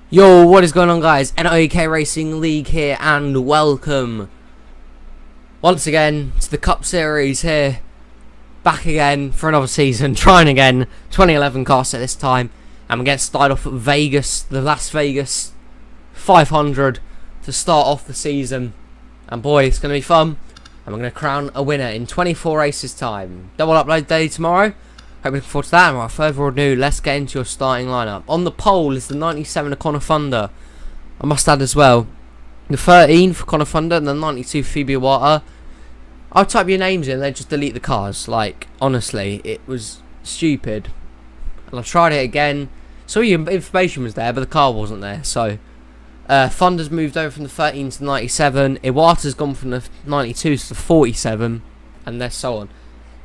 Yo, what is going on, guys? NRUK Racing League here, and welcome once again to the Cup Series here. Back again for another season, trying again. 2011 cast at this time, and we're going to start off at Vegas, the Las Vegas 500 to start off the season. And boy, it's going to be fun, and we're going to crown a winner in 24 races time. Double upload day tomorrow. Hope you're looking forward to that. And without further ado, let's get into your starting lineup. On the pole is the 97 of Connor Thunder. I must add as well, the 13 for Connor Thunder and the 92 Phoebe Water. I'll type your names in and then just delete the cars. Like, honestly, it was stupid. And I tried it again. So your information was there, but the car wasn't there. So, Thunder's moved over from the 13 to the 97. Iwata's gone from the 92 to the 47. And then so on.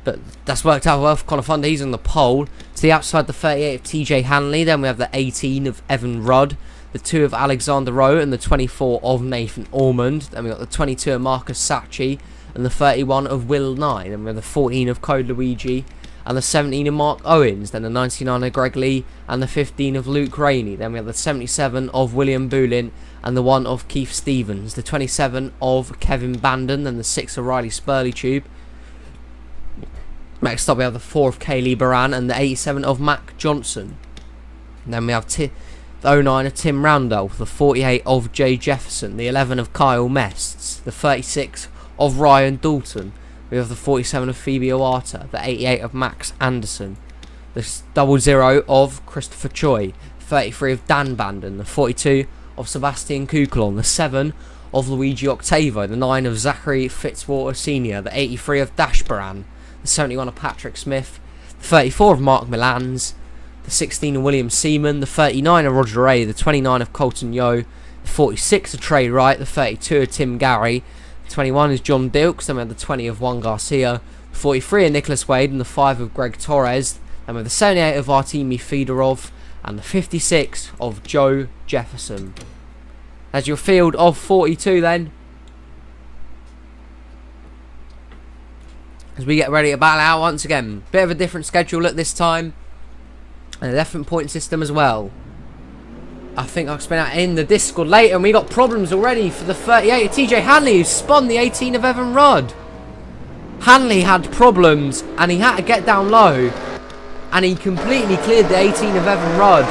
But that's worked out well for Connor Thunder. He's on the pole. To the outside, the 38 of TJ Hanley. Then we have the 18 of Evan Rudd. The 2 of Alexander Rowe. And the 24 of Nathan Ormond. Then we got the 22 of Marcus Sacchi. And the 31 of Will Nye. Then we have the 14 of Code Luigi. And the 17 of Mark Owens. Then the 99 of Greg Lee. And the 15 of Luke Rainey. Then we have the 77 of William Boolin. And the 1 of Keith Stevens. The 27 of Kevin Bandon. Then the 6 of Riley Spurley-Tube. Next up we have the 4 of Kaylee Baran and the 87 of Mac Johnson. And then we have the 09 of Tim Randolph, the 48 of Jay Jefferson, the 11 of Kyle Mests, the 36 of Ryan Dalton. We have the 47 of Phoebe Iwata, the 88 of Max Anderson, the 00 of Christopher Choi, 33 of Dan Bandon, the 42 of Sebastian Kuklon, the 7 of Luigi Octavo, the 9 of Zachary Fitzwater Sr., the 83 of Dash Baran, the 71 of Patrick Smith, the 34 of Mark Milans, the 16 of William Seaman, the 39 of Roger Ray, the 29 of Colton Yo, the 46 of Trey Wright, the 32 of Tim Gary, the 21 is John Dilks, then we have the 20 of Juan Garcia, the 43 of Nicholas Wade, and the 5 of Greg Torres, then we have the 78 of Artemi Fedorov, and the 56 of Joe Jefferson. As your field of 42 then, as we get ready to battle out once again. Bit of a different schedule at this time, and a different point system as well. I think I'll explain that in the Discord later, and we got problems already for the 38 of TJ Hanley, who spun the 18 of Evan Rudd. Hanley had problems, and he had to get down low, and he completely cleared the 18 of Evan Rudd.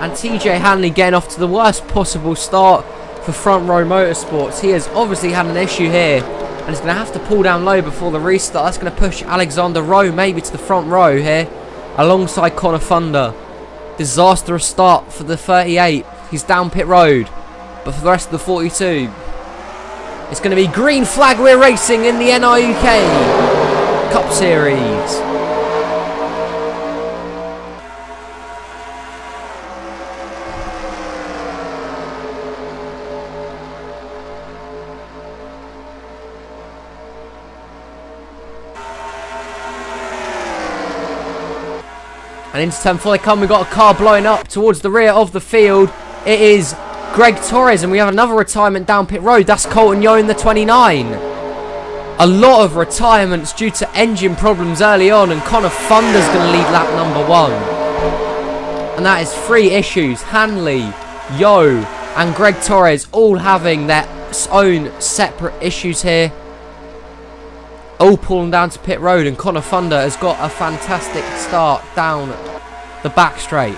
And TJ Hanley getting off to the worst possible start for Front Row Motorsports. He has obviously had an issue here, and he's going to have to pull down low before the restart. That's going to push Alexander Rowe maybe to the front row here, alongside Connor Thunder. Disastrous start for the 38. He's down pit road. But for the rest of the 42, it's going to be green flag. We're racing in the NRUK Cup Series. And into turn 4 they come. We've got a car blowing up towards the rear of the field. It is Greg Torres, and we have another retirement down pit road. That's Colton Yo in the 29. A lot of retirements due to engine problems early on, and Connor Thunder's going to lead lap number 1. And that is 3 issues. Hanley, Yo, and Greg Torres all having their own separate issues here. All pulling down to pit road, and Connor Thunder has got a fantastic start down the back straight.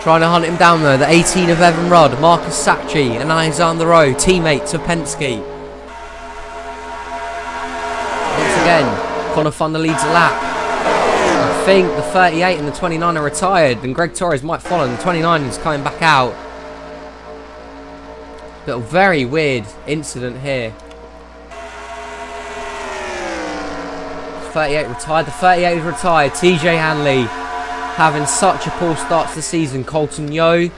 Trying to hunt him down though, the 18 of Evan Rudd, Marcus Sacchi and Alexander Rowe, teammates of Penske. Once again, Connor Thunder leads a lap. I think the 38 and the 29 are retired, and Greg Torres might follow, and the 29 is coming back out. But a very weird incident here. 38 retired. The 38 is retired. TJ Hanley having such a poor start to the season. Colton Yo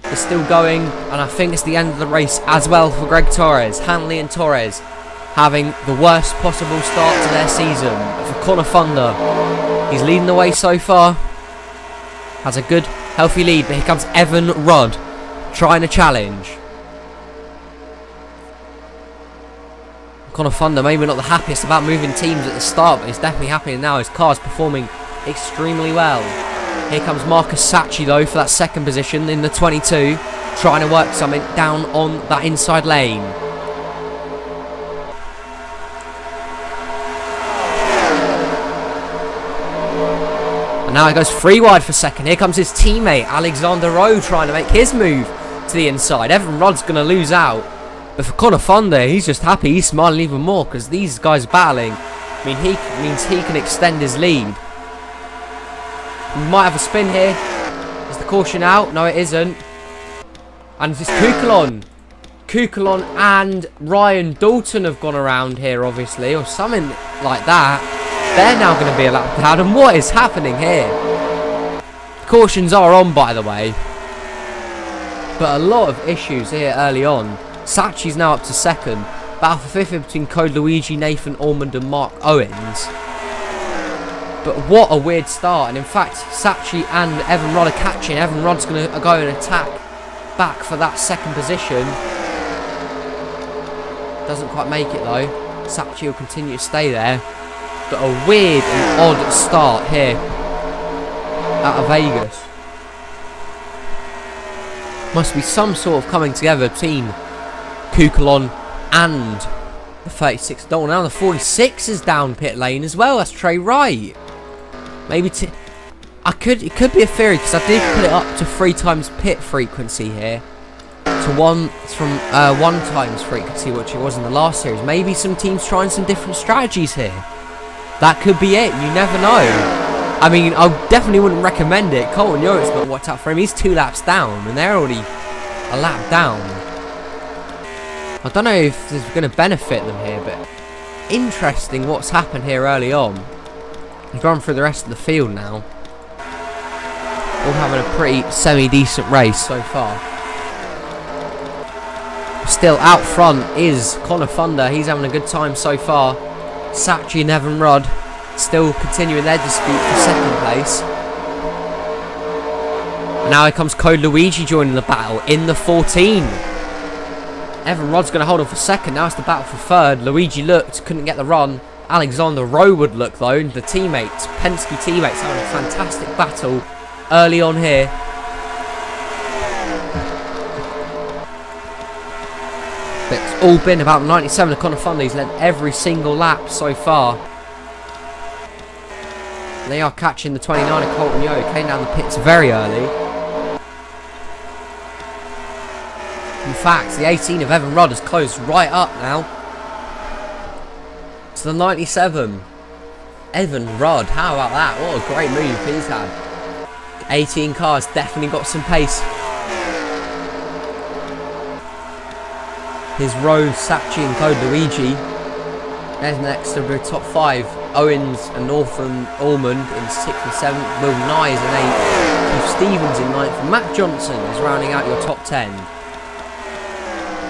is still going, and I think it's the end of the race as well for Greg Torres. Hanley and Torres having the worst possible start to their season. But for Connor Thunder, he's leading the way so far. Has a good, healthy lead, but here comes Evan Rudd trying to challenge. Connor Thunder, maybe not the happiest about moving teams at the start, but it's definitely happening now. His car's performing extremely well. Here comes Marcus Sacchi though for that second position in the 22, trying to work something down on that inside lane. And now he goes 3 wide for second. Here comes his teammate Alexander Rowe trying to make his move to the inside. Evan Rod's going to lose out. But for Connor Thunder, he's just happy. He's smiling even more because these guys battling. I mean, he means he can extend his lead. We might have a spin here. Is the caution out? No, it isn't. And it's Kukulon. Kukulon and Ryan Dalton have gone around here, obviously, or something like that. They're now going to be a lap down. And what is happening here? Cautions are on, by the way. But a lot of issues here early on. Sacchi's now up to second. Battle for fifth between Code Luigi, Nathan Ormond and Mark Owens. But what a weird start. And in fact, Sacchi and Evan Rod are catching. Evan Rod's going to go and attack back for that second position. Doesn't quite make it though. Sacchi will continue to stay there. But a weird and odd start here out of Vegas. Must be some sort of coming together between Kukulon and the 36 Dalton. Now the 46 is down pit lane as well. That's Trey Wright. Maybe it could be a theory because I did put it up to 3 times pit frequency here to 1 times frequency, which it was in the last series. Maybe some teams trying some different strategies here. That could be it. You never know. I mean, I definitely wouldn't recommend it. Colton Young's not watched out for him. He's 2 laps down, and they're already a lap down. I don't know if this is going to benefit them here, but interesting what's happened here early on. We've gone through the rest of the field now. All having a pretty semi-decent race so far. Still out front is Connor Thunder. He's having a good time so far. Sacchi and Evan Rod still continuing their dispute for second place. And now here comes Code Luigi joining the battle in the 14. Evan Rod's going to hold on for second. Now it's the battle for third. Luigi looked, couldn't get the run. Alexander Rowe would look though. The teammates, Penske teammates, having a fantastic battle early on here. But it's all been about 97 of Connor Thunder. He's led every single lap so far. And they are catching the 29 of Colton Yo. Came down the pits very early. In fact, the 18 of Evan Rod has closed right up now to the 97. Evan Rod, how about that? What a great move he's had. 18 cars definitely got some pace. Here's Rowe, Sacchi and Code Luigi. There's next to the top 5. Owens and Northern Ormond in 6th and 7th. Will Nye is in 8th. Keith Stevens in 9th. And Matt Johnson is rounding out your top 10.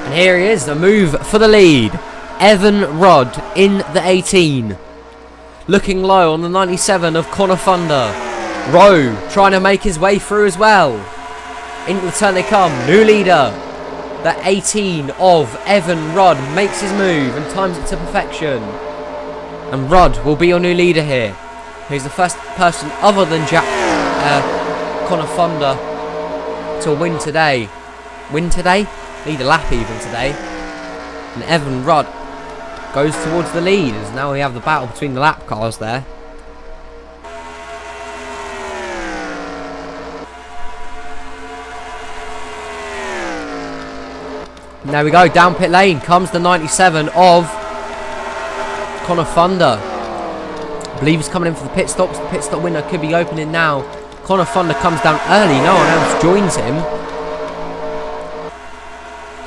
And here he is, the move for the lead. Evan Rod in the 18. Looking low on the 97 of Connor Thunder. Rowe trying to make his way through as well. Into the turn they come. New leader. The 18 of Evan Rod makes his move and times it to perfection. And Rod will be your new leader here. He's the first person other than Connor Thunder to win today. Win today? Lead a lap even today. And Evan Rod goes towards the lead as now we have the battle between the lap cars there. And there we go, down pit lane comes the 97 of Connor Thunder. I believe he's coming in for the pit stops. The pit stop window could be opening now. Connor Thunder comes down early, no one else joins him.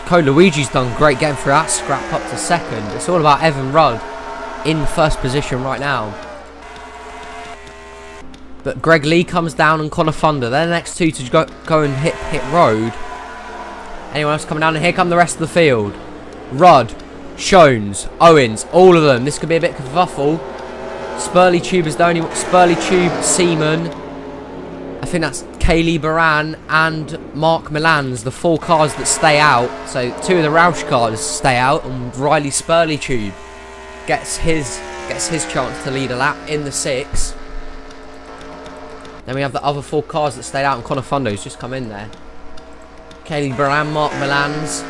Code Luigi's done great getting through that scrap up to second. It's all about Evan Rudd in first position right now. But Greg Lee comes down and Connor Thunder. They're the next two to go and hit pit road. Anyone else coming down? And here come the rest of the field. Rudd, Shones, Owens, all of them. This could be a bit of a kerfuffle. Spurley Tube is the only Spurley Tube, Seaman. I think that's Kaylee Baran and Mark Milans, the 4 cars that stay out. So 2 of the Roush cars stay out and Riley Spurley Tube gets his chance to lead a lap in the 6. Then we have the other 4 cars that stayed out, and Connor Fundo's just come in there. Kelly Brown, Mark Milans,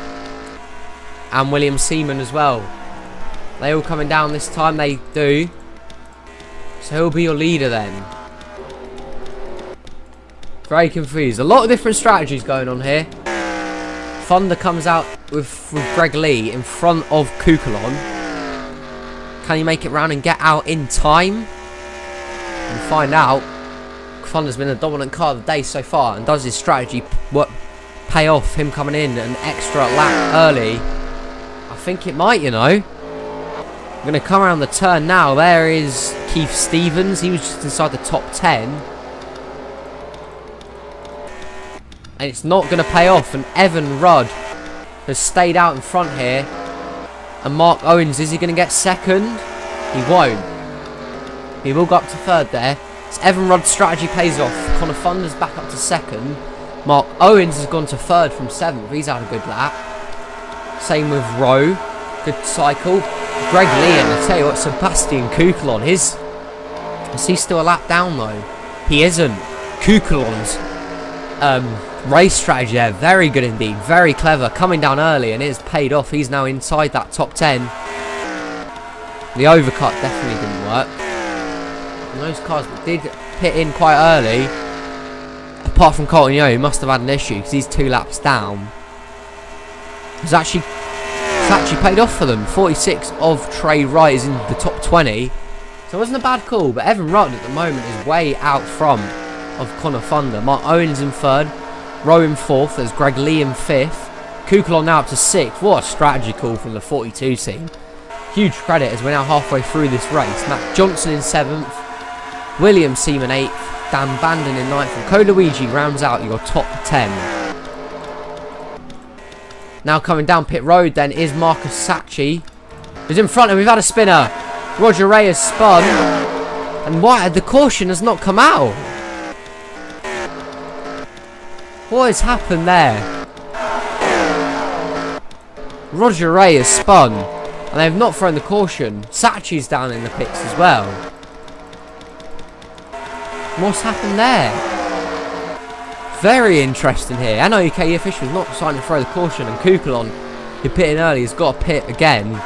and William Seaman as well. They all coming down this time, they do. So he'll be your leader then. Very confused. A lot of different strategies going on here. Fonda comes out with Greg Lee in front of Kukulon. Can he make it round and get out in time? We'll find out. Fonda's been the dominant car of the day so far, and does his strategy pay off, him coming in an extra lap early? I think it might, you know. We're going to come around the turn now. There is Keith Stevens. He was just inside the top 10. And it's not going to pay off. And Evan Rudd has stayed out in front here. And Mark Owens, is he going to get second? He won't. He will go up to third there. So Evan Rudd's strategy pays off. Connor Funder's back up to second. Mark Owens has gone to third from 7th. He's had a good lap. Same with Rowe. Good cycle. Greg Lee, and I tell you what, Sebastian Kukulon. Is he still a lap down though? He isn't. Kukulon's race strategy there, very good indeed. Very clever. Coming down early, and it has paid off. He's now inside that top 10. The overcut definitely didn't work. And those cars that did pit in quite early, apart from Colton Yo, who must have had an issue because he's 2 laps down, it's actually paid off for them. 46 of Trey Wright is in the top 20. So it wasn't a bad call, but Evan Rudd at the moment is way out front of Connor Funda. Mark Owens in 3rd, Rowe in 4th, there's Greg Lee in 5th. Kukulon now up to 6th. What a strategy call from the 42 team. Huge credit as we're now halfway through this race. Matt Johnson in 7th, William Seaman 8th, Dan Bandon in 9th, and Ko Luigi rounds out your top 10. Now coming down pit road then is Marcus Sacchi, who's in front, and we've had a spinner. Roger Ray has spun, and the caution has not come out. What has happened there? Roger Ray has spun, and they have not thrown the caution. Sacchi's down in the pits as well. What's happened there? Very interesting here. NRUK officials not deciding to throw the caution, and Kukulon, who pitted early, has got a pit again.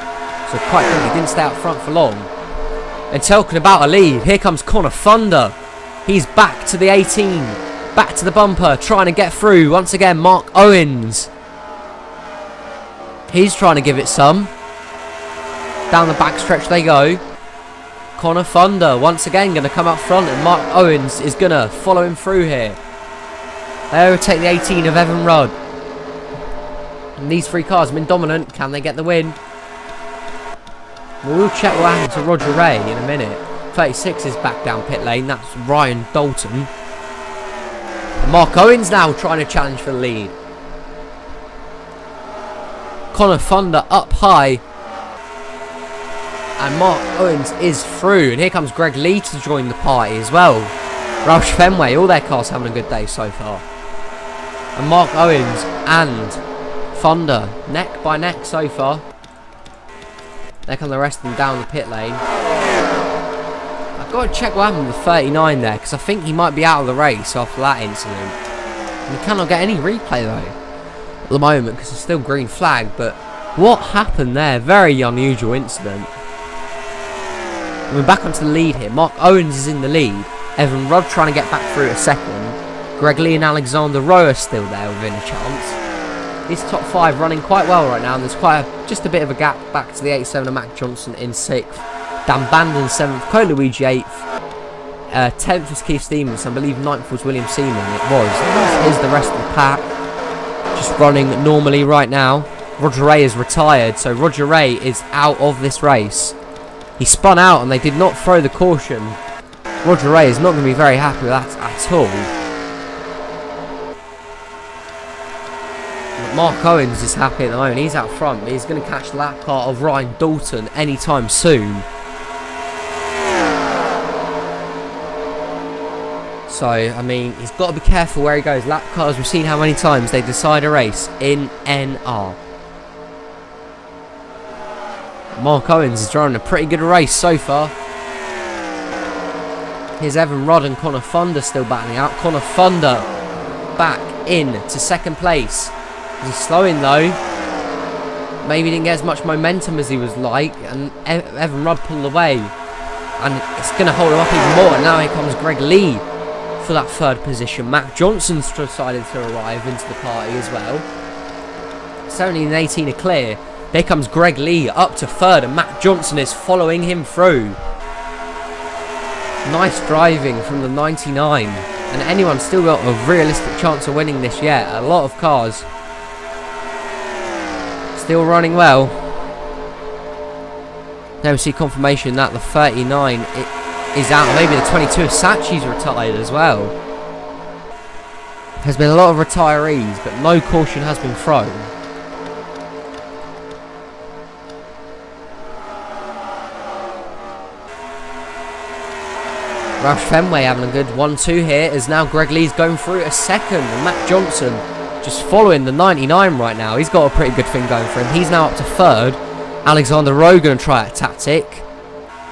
So quite good, he didn't stay out front for long. And talking about a lead, here comes Connor Funda. He's back to the 18, back to the bumper, trying to get through. Once again, Mark Owens. He's trying to give it some. Down the back stretch they go. Connor Funda once again going to come up front, and Mark Owens is going to follow him through here. They overtake the 18 of Evan Rudd. And these 3 cars have been dominant. Can they get the win? We'll check what happened to Roger Ray in a minute. 36 is back down pit lane. That's Ryan Dalton. And Mark Owens now trying to challenge for the lead. Connor Funda up high. And Mark Owens is through. And here comes Greg Lee to join the party as well. Roush Fenway, all their cars having a good day so far. And Mark Owens and Funda neck by neck so far. There come the rest of them down the pit lane. I've got to check what happened with 39 there, because I think he might be out of the race after that incident. And we cannot get any replay though at the moment because it's still green flag. But what happened there? Very unusual incident. And we're back onto the lead here. Mark Owens is in the lead. Evan Rudd trying to get back through a second. Greg Lee and Alexander Rowe are still there within a chance. This top 5 running quite well right now, and there's just a bit of a gap back to the 87 of Mac Johnson in 6th. Dan Bandon 7th, Ko Luigi 8th. 10th is Keith Stevens, I believe 9th was William Seaman. It was. Here's the rest of the pack. Just running normally right now. Roger Ray is retired, so Roger Ray is out of this race. He spun out and they did not throw the caution. Roger Ray is not going to be very happy with that at all. But Mark Owens is happy at the moment. He's out front, but he's going to catch the lap car of Ryan Dalton anytime soon. So, I mean, he's got to be careful where he goes. Lap cars, we've seen how many times they decide a race in NR. Mark Owens is driving a pretty good race so far. Here's Evan Rodd and Connor Thunder still battling out. Connor Thunder back in to second place. He's slowing though. Maybe didn't get as much momentum as he was like, and Evan Rodd pulled away. And it's going to hold him up even more. And now here comes Greg Lee for that third position. Matt Johnson's decided to arrive into the party as well. 17 and 18 are clear. There comes Greg Lee up to third, and Matt Johnson is following him through. Nice driving from the 99. And anyone's still got a realistic chance of winning this yet. A lot of cars still running well. Now we see confirmation that the 39 is out. Maybe the 22 of Sachi's retired as well. There's been a lot of retirees, but no caution has been thrown. Roush Fenway having a good 1-2 here, as now Greg Lee's going through a second, and Matt Johnson just following the 99 right now. He's got a pretty good thing going for him. He's now up to third. Alexander Rowe going to try a tactic.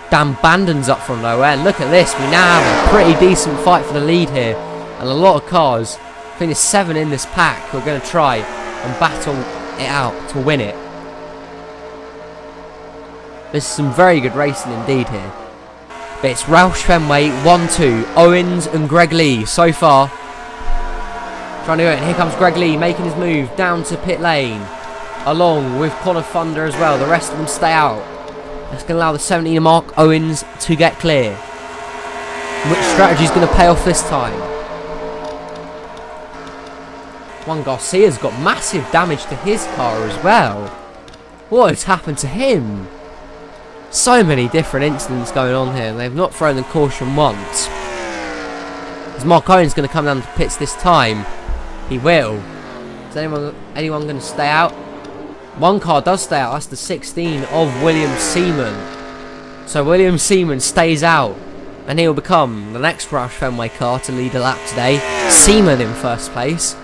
Dan Bandon's up from nowhere, and look at this, we now have a pretty decent fight for the lead here, and a lot of cars. I think there's 7 in this pack who are going to try and battle it out to win it. This is some very good racing indeed here. But it's Roush Fenway, 1-2, Owens and Greg Lee so far. Trying to do it, and here comes Greg Lee making his move down to pit lane. Along with Connor Thunder as well, the rest of them stay out. That's going to allow the 17 Mark Owens to get clear. Which strategy is going to pay off this time? Juan Garcia's got massive damage to his car as well. What has happened to him? So many different incidents going on here, and they've not thrown the caution once. Is Mark Owens going to come down to pits this time? He will. Is anyone going to stay out? One car does stay out. That's the 16 of William Seaman. So William Seaman stays out, and he'll become the next Roush Fenway car to lead a lap today. Seaman in first place.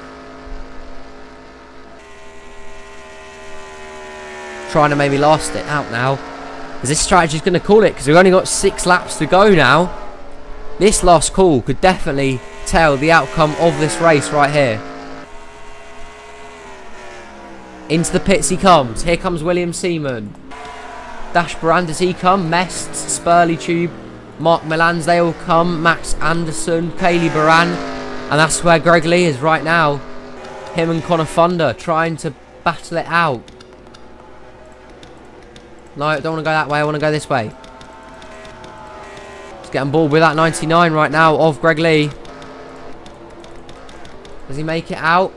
Trying to maybe last it out now. Is this strategy going to call it? Because we've only got 6 laps to go now. This last call could definitely tell the outcome of this race right here. Into the pits he comes. Here comes William Seaman. Dash Brand, does he come? Mest, Spurley Tube, Mark Milans, they all come. Max Anderson, Kaylee Baran. And that's where Greg Lee is right now. Him and Connor Thunder trying to battle it out. No, I don't want to go that way. I want to go this way. Just getting bored with that 99 right now of Greg Lee. Does he make it out?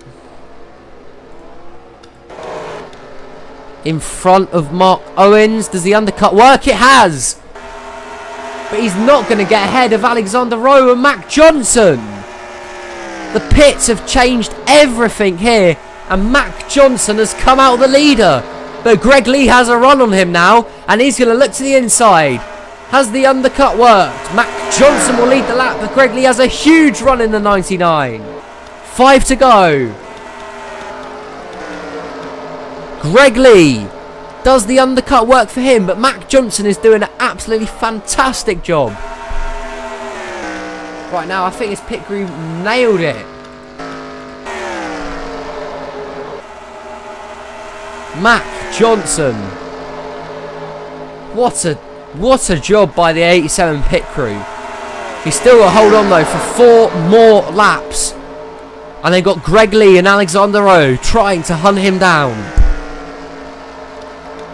In front of Mark Owens. Does the undercut work? It has. But he's not going to get ahead of Alexander Rowe and Mac Johnson. The pits have changed everything here, and Mac Johnson has come out the leader. But Greg Lee has a run on him now, and he's going to look to the inside. Has the undercut worked? Mac Johnson will lead the lap, but Greg Lee has a huge run in the 99. 5 to go. Greg Lee, does the undercut work for him? But Mac Johnson is doing an absolutely fantastic job. Right now, I think his pit crew nailed it. Mac Johnson. What a job by the 87 pit crew. He's still got to hold on though for 4 more laps. And they've got Greg Lee and Alexander Rowe trying to hunt him down.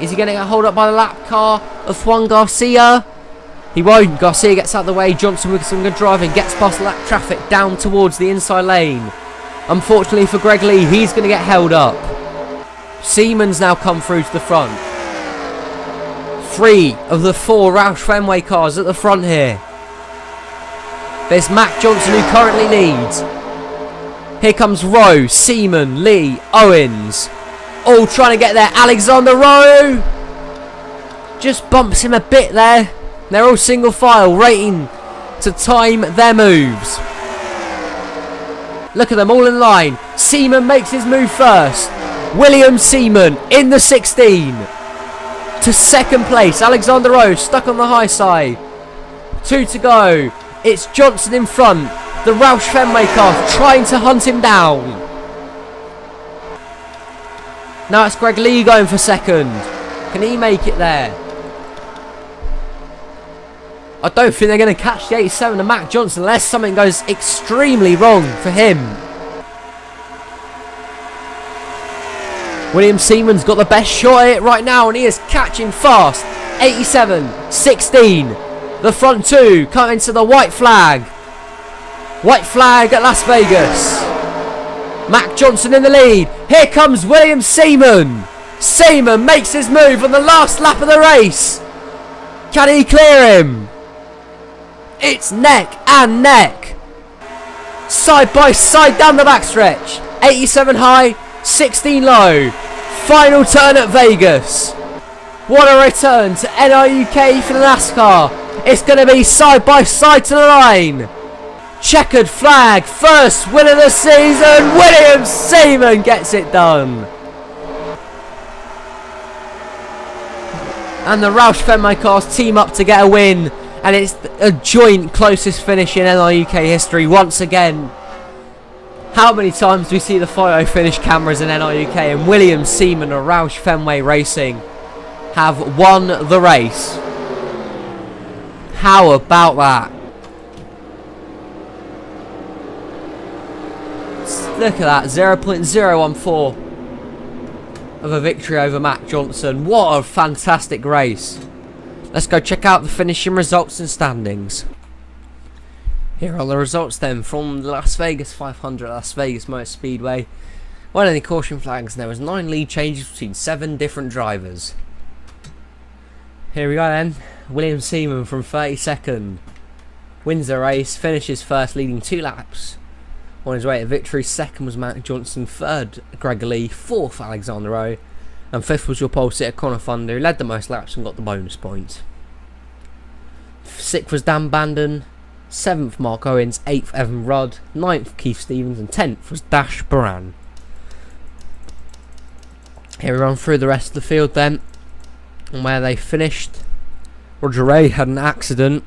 Is he going to get hold up by the lap car of Juan Garcia? He won't. Garcia gets out of the way. Johnson with some good driving gets past the lap traffic down towards the inside lane. Unfortunately for Greg Lee, he's going to get held up. Seaman's now come through to the front. 3 of the 4 Roush Fenway cars at the front here. There's Mac Johnson who currently leads. Here comes Rowe, Seaman, Lee, Owens. All trying to get there. Alexander Rowe just bumps him a bit there. They're all single file, waiting to time their moves. Look at them all in line. Seaman makes his move first. William Seaman in the 16. to second place. Alexander Rose stuck on the high side. 2 to go. It's Johnson in front. The Roush Fenway car trying to hunt him down. Now it's Greg Lee going for second. Can he make it there? I don't think they're going to catch the 87 of Matt Johnson unless something goes extremely wrong for him. William Seaman's got the best shot at it right now and he is catching fast. 87, 16. The front two coming to the white flag. White flag at Las Vegas. Mac Johnson in the lead. Here comes William Seaman. Seaman makes his move on the last lap of the race. Can he clear him? It's neck and neck. Side by side down the backstretch. 87 high, 16 low. Final turn at Vegas. What a return to NRUK for the NASCAR. It's going to be side by side to the line. Checkered flag. First win of the season. William Seaman gets it done. And the Roush Fenway cars team up to get a win. And it's a joint closest finish in NRUK history once again. How many times do we see the photo finish cameras in NRUK? And William Seaman of Roush Fenway Racing have won the race. How about that? Look at that, 0.014 of a victory over Matt Johnson. What a fantastic race. Let's go check out the finishing results and standings. Here are the results then from the Las Vegas 500 Las Vegas Motor Speedway. Weren't any caution flags and there was 9 lead changes between 7 different drivers. Here we go then. William Seaman from 32nd wins the race, finishes first, leading 2 laps. On his way to victory, second was Matt Johnson, third Greg Lee, fourth Alexander Rowe, and fifth was your pole sitter Connor Thunder, who led the most laps and got the bonus points. Sixth was Dan Bandon, seventh Mark Owens, eighth Evan Rudd, ninth Keith Stevens, and 10th was Dash Baran. Here we run through the rest of the field then, and where they finished. Roger Ray had an accident,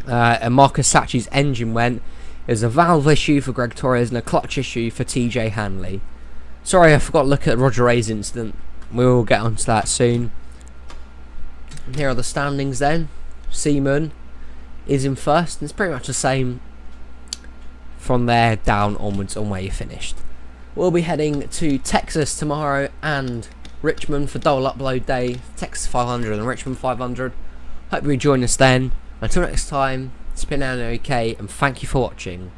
and Marcus Sacchi's engine went. It was a valve issue for Greg Torres and a clutch issue for TJ Hanley. Sorry, I forgot to look at Roger Ray's incident. We will get onto that soon. And here are the standings then. Seaman is in first, and it's pretty much the same from there down onwards on where you finished. We'll be heading to Texas tomorrow and Richmond for double upload day. Texas 500 and Richmond 500. Hope you join us then. Until next time, it's been NRUK and thank you for watching.